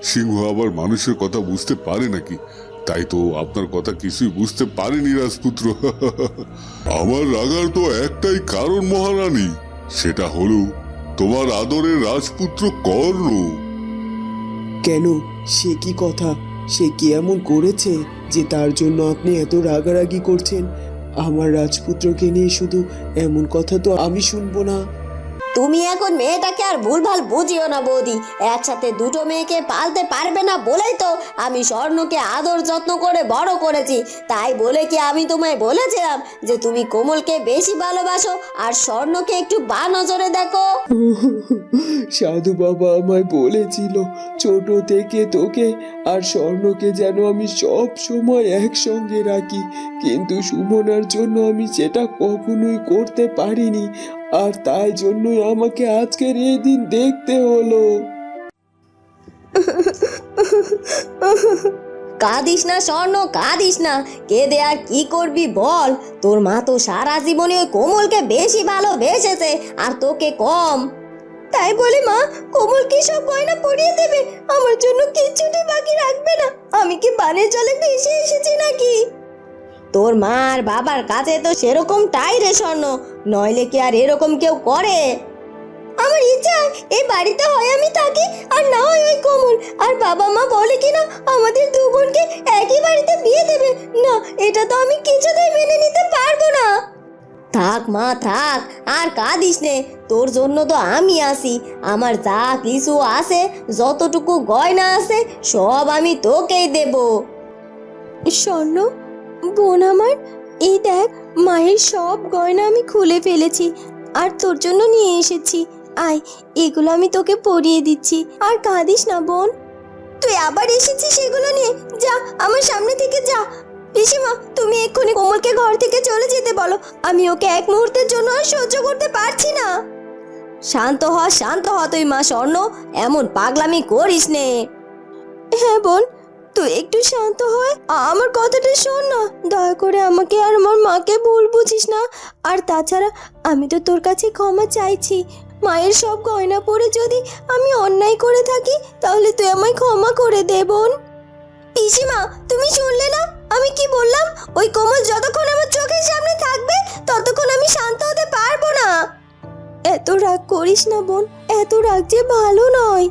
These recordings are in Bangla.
সিংহ আবার মানুষের কথা বুঝতে পারে নাকি? তাই তো আপনার কথা কিছুই বুঝতে পারেনি রাজপুত্র। আমার রাগার তো একটাই কারণ মহারানী, সেটা হলো তোমার আদরের রাজপুত্র কর্ণ। কেন? সে কি কথা? সে কি এমন করেছে যে তার জন্য আপনি এত রাগারাগি করছেন? আমার রাজপুত্রকে নিয়ে শুধু এমন কথা তো আমি শুনবো না। তুমি এখন মেয়েটাকে আর ভুলভাল বুঝিও না বৌদি। একসাথে দুটো মেয়েকে পালতে পারবে না বলেই তো আমি স্বর্ণকে আদর যত্ন করে বড় করেছি। তাই বলে কি আমি তোমায় বলেছিলাম যে তুমি কোমলকে বেশি ভালোবাসো আর স্বর্ণকে একটু বানজরে দেখো? সাধু বাবা আমায় বলেছিল ছোট থেকে তোকে আর স্বর্ণকে যেন আমি সব সময় একসঙ্গে রাখি, কিন্তু সুমনার জন্য আমি সেটা কখনোই করতে পারিনি, আর তাই জন্যই আমাকে আজকের এই দিন দেখতে হলো। কাঁদিস না স্বর্ণ, কাঁদিস না। কেঁদে আর কি করবি বল? তোর মা তো সারা জীবনে ওই কোমলকে বেশি ভালোবেসেছে আর তোকে কম। তাই বলে মা কোমলকে সব গয়না পরিয়ে দেবে, আমার জন্য কিচ্ছুটি বাকি রাখবে না? আমি কি বানের জলে ভেসে এসেছি নাকি? তোর মা আর বাবার কাছে তো সেরকমটাই রে স্বর্ণ, নইলে কি আর এরকম কেউ করে? আমার ইচ্ছা এই বাড়িতে হয় আমি থাকি আর না হয় ওই কোমল। আর বাবা মা বলে কিনা আমাদের দু বোনকে একই বাড়িতে বিয়ে দেবে। না, এটা তো আমি কিছুতেই মেনে নিতে পারবো না। থাক মা থাক, আর কাঁদিস নে। তোর জন্য তো আমি আছি। আমার যা কিছু আছে, যতটুকু গয়না আছে, সব আমি তোকেই দেব। স্বর্ণ বোন আমার, এই দেখ মায়ের সব গয়না আমি খুলে ফেলেছি আর তোর জন্য নিয়ে এসেছি। আয়, এগুলো আমি তোকে পরিয়ে দিচ্ছি। আর কাঁদিস না বোন। তুই আবার এসেছিস সেগুলো নিয়ে? যা আমার সামনে থেকে যা। পিসিমা, তুমি এক্ষুনি কোমলকে ঘর থেকে চলে যেতে বলো। আমি ওকে এক মুহূর্তের জন্য আর সহ্য করতে পারছি না। শান্ত হ, শান্ত হ তুই মা স্বর্ণ, এমন পাগলামি করিস নে। হ্যাঁ বোন, তুই একটু শান্ত হয়ে আমার কথাটা শোন না। দয়া করে আমাকে আর আমার মাকে ভুল বুঝিস না। আর তাছাড়া আমি তো তোর কাছে ক্ষমা চাইছি। মায়ের সব গয়না পরে যদি আমি অন্যায় করে থাকি তাহলে তুই আমায় ক্ষমা করে দে বোন। পিসিমা, তুমি শুনলে না আমি কি বললাম? ওই কোমল যতক্ষণ আমার চোখের সামনে থাকবে ততক্ষণ আমি শান্ত হতে পারবো না। এত রাগ করিস না বোন, এত রাগ যে ভালো নয়।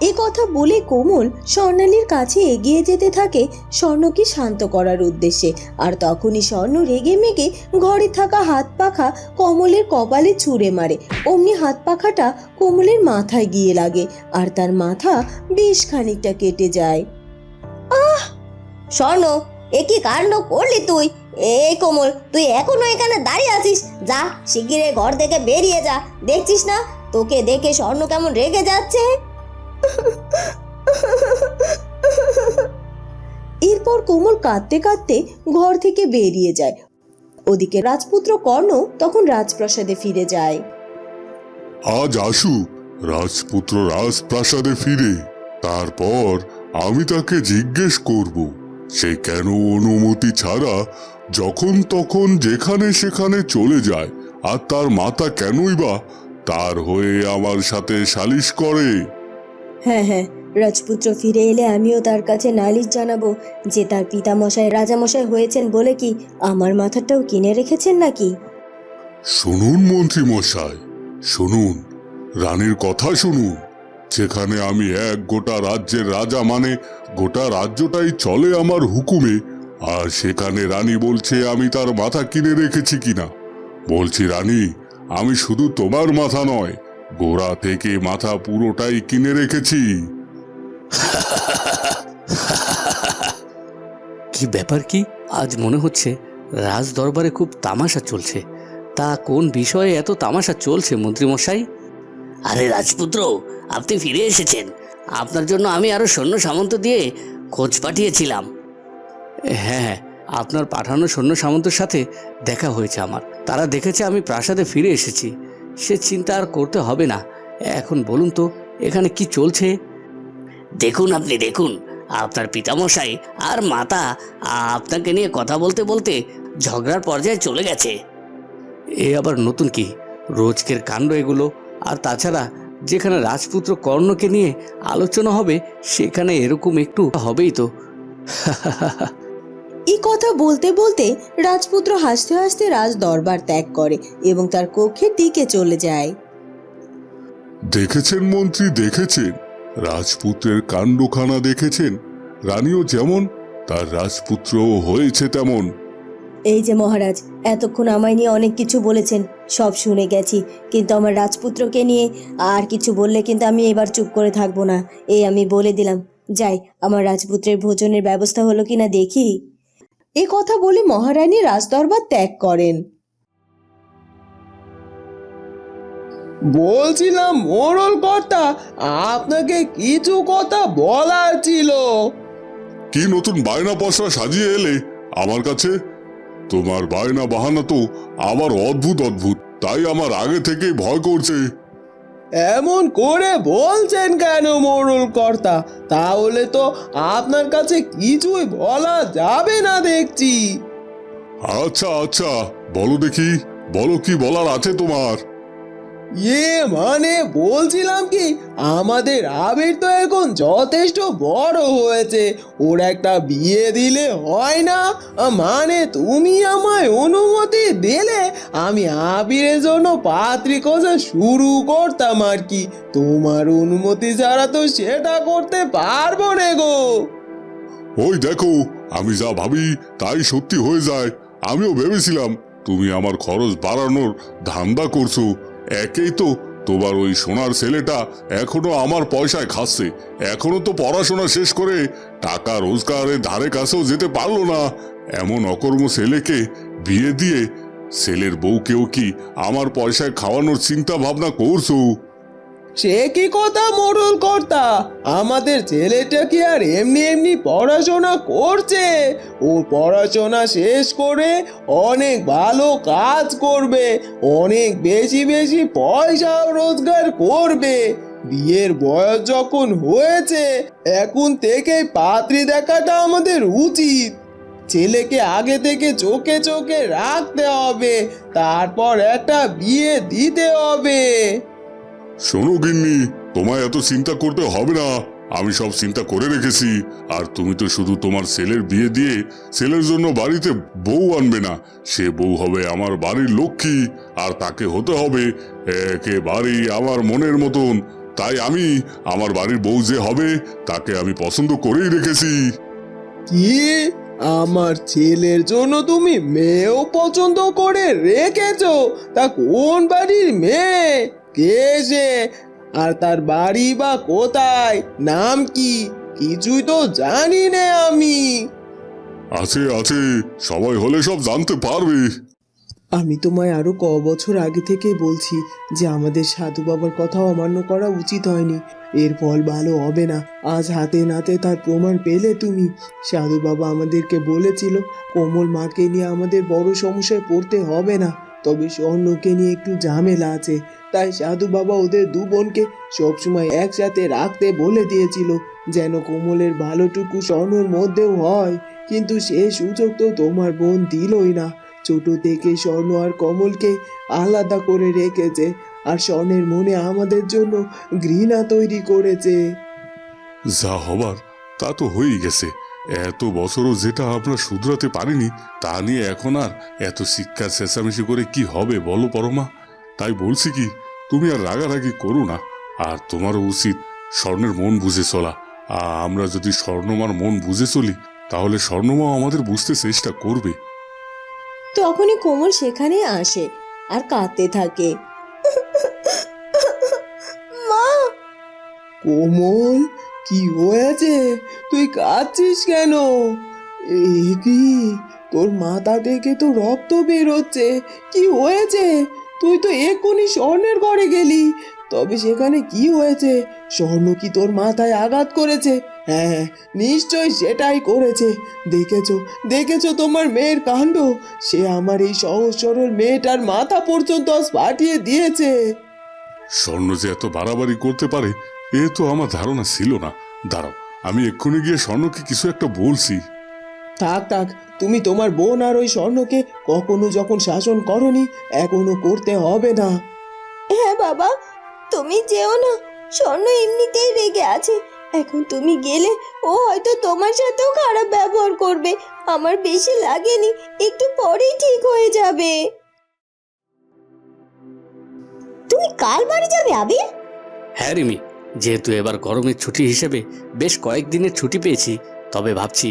এ কথা বলে কোমল স্বর্ণালীর কাছে এগিয়ে যেতে থাকে স্বর্ণকে শান্ত করার উদ্দেশ্যে। আর তখনই স্বর্ণ রেগে মেগে ঘরে থাকা হাত পাখা কমলের কপালে ছুঁড়ে মারে। অমনি হাত পাখাটা কোমলের মাথায় গিয়ে লাগে আর তার মাথা বেশ খানিকটা কেটে যায়। স্বর্ণ, এ কি কাণ্ড করলি তুই? এই কোমল, তুই এখনো এখানে দাঁড়িয়ে আছিস? যা শিগগিরই ঘর থেকে বেরিয়ে যা। দেখছিস না তোকে দেখে স্বর্ণ কেমন রেগে যাচ্ছে? এরপর কোমল কাঁদতে কাঁদতে ঘর থেকে বেরিয়ে যায়। ওদিকে রাজপুত্র কর্ণ তখন রাজপ্রাসাদে ফিরে যায়। আজ আসুক রাজপুত্র রাজপ্রাসাদে ফিরে, তারপর আমি তাকে জিজ্ঞেস করব সে কেন অনুমতি ছাড়া যখন তখন যেখানে সেখানে চলে যায়, আর তার মাতা কেনই বা তার হয়ে আমার সাথে সালিশ করে। হ্যাঁ হ্যাঁ, রাজপুত্র ফিরে এলে আমিও তার কাছে নালিশ জানাবো যে তার পিতামশাই রাজামশাই হয়েছেন বলে কি আমার মাথাটাও কিনে রেখেছেন নাকি। শুনুন মন্ত্রী মশাই, শুনুন, রানীর কথা শুনুন। যেখানে আমি এক গোটা রাজ্যের রাজা, মানে গোটা রাজ্যটাই চলে আমার হুকুমে, আর সেখানে রানী বলছে আমি তার মাথা কিনে রেখেছি কিনা। বলছি রানী, আমি শুধু তোমার মাথা নয়, গোড়া থেকে মাথা পুরোটাই কিনে রেখেছি। কি ব্যাপার কি? আজ মনে হচ্ছে রাজ দরবারে খুব তামাশা চলছে। তা কোন বিষয়ে এত তামাশা চলছে মন্ত্রীমশাই? আরে রাজপুত্র, আপনি ফিরে এসেছেন। আপনার জন্য আমি আরো সৈন্য সামন্ত দিয়ে খোঁজ পাঠিয়েছিলাম। হ্যাঁ হ্যাঁ, আপনার পাঠানো সৈন্য সামন্তের সাথে দেখা হয়েছে আমার। তারা দেখেছে আমি প্রাসাদে ফিরে এসেছি। সে চিন্তা আর করতে হবে না। এখন বলুন তো এখানে কি চলছে? দেখুন, আপনি দেখুন, আপনার পিতামশাই আর মাতা আপনাকে নিয়ে কথা বলতে বলতে ঝগড়ার পর্যায়ে চলে গেছে। এ আবার নতুন কি? রোজকের কাণ্ড এগুলো। আর তাছাড়া যেখানে রাজপুত্র কর্ণকে নিয়ে আলোচনা হবে সেখানে এরকম একটু হবেই তো। এই কথা বলতে বলতে রাজপুত্র হাসতে হাসতে রাজ দরবার ত্যাগ করে এবং তার কক্ষের দিকে চলে যায়। দেখেছেন মন্ত্রী, দেখেছেন রাজপুত্রের কাণ্ডখানা দেখেছেন? রানীও যেমন তার রাজপুত্রও হয়েছে তেমন। এই যে মহারাজ, এতক্ষণ আমায় নিয়ে অনেক কিছু বলেছেন, সব শুনে গেছি, কিন্তু আমার রাজপুত্রকে নিয়ে আর কিছু বললে কিন্তু আমি এবার চুপ করে থাকবো না, এই আমি বলে দিলাম। যাই, আমার রাজপুত্রের ভোজনের ব্যবস্থা হলো কিনা দেখি। এ কথা বলে মহারানী রাজদরবার ত্যাগ করেন। বলছিলাম মোড়ল কর্তা, আপনাকে কিছু কথা বলার ছিল। কি নতুন বায়না পয়সা সাজিয়ে এলে আমার কাছে? তোমার বায়না বাহানা তো আবার অদ্ভুত অদ্ভুত, তাই আমার আগে থেকেই ভয় করছে। এমন করে বলছেন কেন মোড়ল কর্তা? তাহলে তো আপনার কাছে কিছুই বলা যাবে না দেখছি। আচ্ছা আচ্ছা, বলো দেখি, বলো কি বলার আছে তোমার। মানে বলছিলাম কি, আমাদের আবির তো এখন যথেষ্ট বড় হয়েছে, ওর একটা বিয়ে দিলে হয় না? মানে তুমি আমায় অনুমতি দিলে আমি আবিরের জন্য পাত্রী খোঁজা শুরু করতাম আর কি। তোমার অনুমতি ছাড়া তো সেটা করতে পারবো না গো। ওই দেখো, আমি যা ভাবি তাই সত্যি হয়ে যায়। আমিও ভেবেছিলাম তুমি আমার খরচ বাড়ানোর ধান্দা করছো। একেই তো তোমার ওই সোনার ছেলেটা এখনো আমার পয়সায় খাচ্ছে, এখনো তো পড়াশোনা শেষ করে টাকা রোজগারের ধারে কাছেও যেতে পারলো না। এমন অকর্ম ছেলেকে বিয়ে দিয়ে ছেলের বউকেও কি আমার পয়সায় খাওয়ানোর চিন্তা ভাবনা করছো? সে কি কথা মোড়ল কর্তা, আমাদের ছেলেটা কি আর এমনি এমনি পড়াশোনা করছে? ও পড়াশোনা শেষ করে অনেক ভালো কাজ করবে, অনেক বেশি বেশি পয়সাও রোজগার করবে। বিয়ের বয়স যখন হয়েছে, এখন থেকে পাত্রী দেখাটা আমাদের উচিত। ছেলেকে আগে থেকে চোখে চোখে রাখতে হবে, তারপর একটা বিয়ে দিতে হবে। শোনো গিন্নি, তোমায় এত চিন্তা করতে হবে না, আমি সব চিন্তা করে রেখেছি। আর তুমি তো শুধু তোমার ছেলের বিয়ে দিয়ে ছেলের জন্য বাড়িতে বউ আনবে না, সে বউ হবে আমার বাড়ির লক্ষ্মী, আর তাকে হতে হবে একেবারে আমার মনের মতন। তাই আমি আমার বাড়ির বউ যে হবে তাকে আমি পছন্দ করেই রেখেছি। কি, আমার ছেলের জন্য তুমি মেয়েও পছন্দ করে রেখেছো? তা কোন বাড়ির মেয়ে? কে সে? আর তার বাড়ি বা কোথায়? নাম কি? কিছুই তো জানি না আমি। আছে আছে, সবাই হলে সব জানতে পারবে। আমি তোমায় আরো বছর আগে থেকেই বলছি যে আমাদের সাধু বাবার কথা অমান্য করা উচিত হয়নি, এর ফল ভালো হবে না। আজ হাতে নাতে তার প্রমাণ পেলে তুমি। সাধু বাবা আমাদেরকে বলেছিল কোমল মাকে নিয়ে আমাদের বড় সমস্যায় পড়তে হবে না, তবে স্বর্ণকে নিয়ে একটু ঝামেলা আছে। তাই সাধু বাবা ওদের দু বোনকে সবসময় একসাথে রাখতে বলে দিয়েছিল, যেন কোমলের ভালোটুকু স্বর্ণর মধ্যেও হয়। কিন্তু সে সুযোগ তো তোমার বোন দিলই না। ছোট থেকে স্বর্ণ আর কমলকে আলাদা করে রেখেছে, আর স্বর্ণের মনে আমাদের জন্য ঘৃণা তৈরি করেছে। যা হবার তা তো হয়েই গেছে। এত বছরও যেটা আমরা শুধরাতে পারিনি, তা নিয়ে এখন আর এত শিক্ষা চেঁচামেচি করে কি হবে বলো পরমা? তাই বলছি কি, তুমি আর রাগারাগি করো না। আর তোমারও উচিত স্বর্ণের মন বুঝে চলা। আমরা যদি স্বর্ণমার মন বুঝে চলি, তাহলে স্বর্ণমাও আমাদের বুঝতে চেষ্টা করবে। তখনই কোমল সেখানে আসে আর কাঁদতে থাকে। মা, কোমল, কি হয়েছে? তুই কাঁদছিস কেন? কি, তোর মাথা থেকে তো রক্ত বেরোচ্ছে। কি হয়েছে? তুই তো এক্ষুনি স্বর্ণের ঘরে গেলি, তবে সেখানে কি হয়েছে? স্বর্ণ কি তোর মাথায় আঘাত করেছে? হ্যাঁ, নিশ্চয় সেটাই করেছে। দেখেছো দেখেছো তোমার মেয়ের কাণ্ড? সে আমার এই সহজ সরল মেয়েটার মাথা পর্যন্ত আজ ফাটিয়ে দিয়েছে। স্বর্ণ যে এত বাড়াবাড়ি করতে পারে এ তো আমার ধারণা ছিল না। দাঁড়াও, আমি এক্ষুনি গিয়ে স্বর্ণকে কিছু একটা বলছি। থাক থাক, তুমি তোমার বোন আর ওই স্বর্ণকে কখনো যখন শাসন করনি, এখনো করতে হবে না। হ্যাঁ বাবা, তুমি যেও না, স্বর্ণ এমনিতেই রেগে আছে। এখন তুমি গেলে ও হয়তো তোমার সাথেও খারাপ ব্যবহার করবে। আমার বেশি লাগেনি, একটু পরেই ঠিক হয়ে যাবে। তুমি কাল বাড়ি যাবে আবির? হ্যাঁ রিমি, যেহেতু এবার গরমের ছুটি হিসেবে বেশ কয়েকদিনের ছুটি পেয়েছি, তবে ভাবছি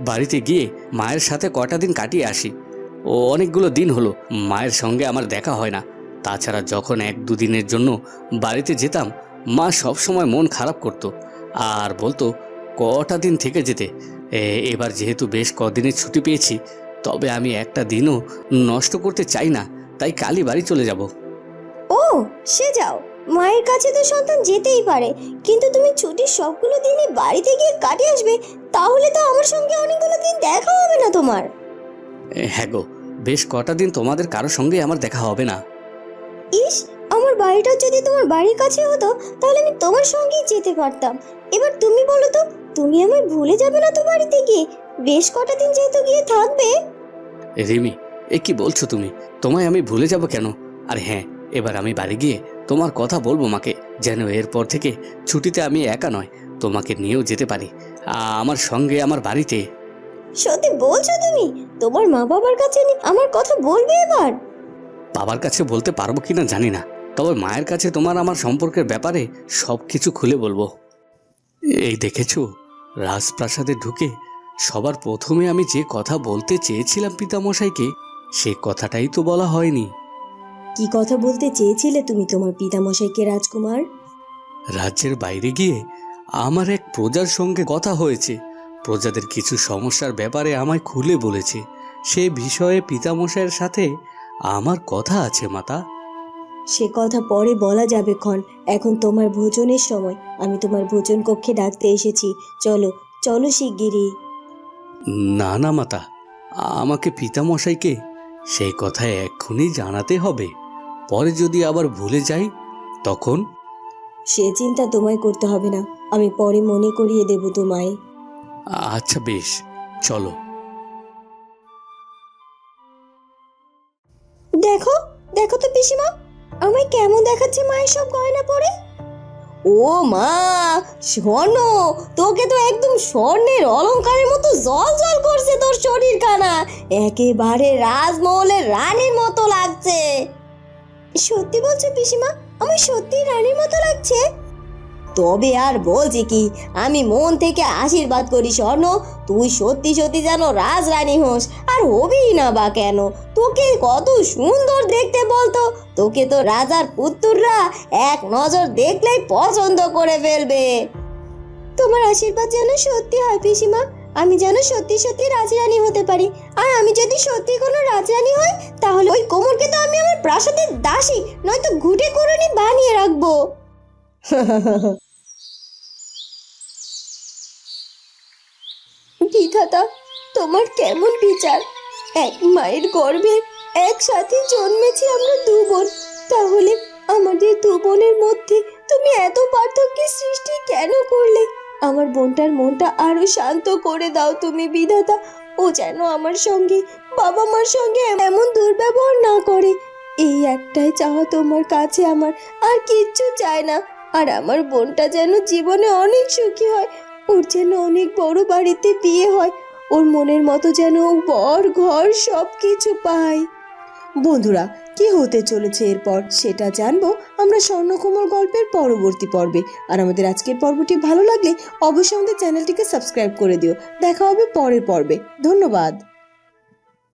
বাড়িতে গিয়ে মায়ের সাথে কটা দিন কাটিয়ে আসি। ও অনেকগুলো দিন হলো মায়ের সঙ্গে আমার দেখা হয় না। তাছাড়া যখন 1-2 দিনের জন্য বাড়িতে যেতাম, মা সব সময় মন খারাপ করতো আর বলতো কটা দিন থেকে যেতে। এবার যেহেতু বেশ কদিনের ছুটি পেয়েছি, তবে আমি একটা দিনও নষ্ট করতে চাই না, তাই কালই বাড়ি চলে যাব। ও, সে যাও, মায়ের কাছে তো সন্তান যেতেই পারে, কিন্তু তুমি ছুটির সবগুলো দিনই বাড়িতে গিয়ে কাটিয়ে আসবে, তাহলে তো আমার সঙ্গে অনেকগুলো দিন দেখা হবে না তোমার। হ্যাঁ গো, বেশ কটা দিন তোমাদের কারোর সঙ্গে আমার দেখা হবে না। ইস, আমার বাড়িটা যদি তোমার বাড়ির কাছে হতো তাহলে আমি তোমার সঙ্গেই যেতে পারতাম। এবার তুমি বলো তো, তুমি আমায় ভুলে যাবে না তো বাড়িতে গিয়ে? বেশ কটা দিন যেহেতু গিয়ে থাকবে। রিমি, এ কি বলছো তুমি? তোমায় আমি ভুলে যাব কেন? আর হ্যাঁ, এবার আমি বাড়ি গিয়ে তোমার কথা বলবো মাকে, যেন এরপর থেকে ছুটিতে আমি একা নয়, তোমাকে নিয়েও যেতে পারি আমার সঙ্গে আমার বাড়িতে। সত্যি বলছো তুমি? তোমার মা বাবার কাছে আমার কথা বলবে এবার? বাবার কাছে বলতে পারবো কিনা জানি না, তবে মায়ের কাছে তোমার আমার সম্পর্কের ব্যাপারে সব কিছু খুলে বলবো। এই দেখেছো, রাজপ্রাসাদে ঢুকে সবার প্রথমে আমি যে কথা বলতে চেয়েছিলাম পিতামশাইকে, সে কথাটাই তো বলা হয়নি। কি কথা বলতে চেয়েছিলে তুমি তোমার পিতামশাইকে রাজকুমার? রাজ্যের বাইরে গিয়ে আমার এক প্রজার সঙ্গে কথা হয়েছে। প্রজাদের কিছু সমস্যার ব্যাপারে আমায় খুলে বলেছে। সে বিষয়ে পিতামশাইয়ের সাথে আমার কথা আছে মাতা। সে কথা পরে বলা যাবে ক্ষণ, এখন তোমার ভোজনের সময়। আমি তোমার ভোজন কক্ষে ডাকতে এসেছি, চলো চলো শিগগিরই। না না মাতা, আমাকে পিতামশাইকে সেই কথা এক্ষুনি জানাতে হবে। পরে যদি আবার ভুলে যাই তখন? সে চিন্তা তোমায় করতে হবে না, আমি পরে মনে করিয়ে দেব তোমায়। আচ্ছা বেশ, চলো। দেখো, দেখো তো পিসিমা, আমায় কেমন দেখাচ্ছে মায়ের সব গয়না পরে। ও মা, শোনো, তোকে তো একদম স্বর্ণের অলংকারের মতো জল জল করছে তোর শরীরখানা, একেবারে রাজমহলের রানীর মতো লাগছে। সত্যি বলছো পিসিমা? আমার সত্যি রানীর মতো লাগছে? তবে আর বলছি কি, আমি মন থেকে আশীর্বাদ করি স্বর্ণ, তুই সত্যি সত্যি যেন রাজরানী হোস। আর হবি না বা কেন? তোকে কত সুন্দর দেখতে বলতো। তোকে তো রাজার পুত্ররা এক নজর দেখলেই পছন্দ করে ফেলবে। তোমার আশীর্বাদ যেন সত্যি হয় পিসিমা, আমি যেন সত্যি সত্যি রাজরানী হতে পারি। আর আমি যদি সত্যি কোনো রাজরানী হই, তাহলে ওই কোমরকে তো আমি আমার প্রাসাদের দাসী নয়তো ঘুটে কুড়ুনি বানিয়ে রাখবো। বিধাতা, তোমার কেমন বিচার? এক মায়ের গর্ভে একসাথে জন্মেছি আমরা 2 বোন, তাহলে আমাদের 2 বোনের মধ্যে তুমি এত পার্থক্যের সৃষ্টি কেন করলে? আমার বোনটার মনটা আরো শান্ত করে দাও তুমি বিধাতা। ও যেন আমার সঙ্গে, বাবা মার সঙ্গে এমন দুর্ব্যবহার না করে। এই একটাই চাওয়া তোমার কাছে আমার, আর কিচ্ছু চাই না। আর আমার বোনটা যেন জীবনে অনেক সুখী হয়, ওর যেন অনেক বড় বাড়িতে বিয়ে হয়, ওর মনের মতো যেন বর ঘর সব কিছু পায়। বন্ধুরা, কি হতে চলেছে এরপর সেটা জানবো আমরা স্বর্ণকমল গল্পের পরবর্তী পর্বে। আর আমাদের আজকের পর্বটি ভালো লাগলে অবশ্যই আমাদের চ্যানেলটিকে সাবস্ক্রাইব করে দিও। দেখা হবে পরের পর্বে। ধন্যবাদ।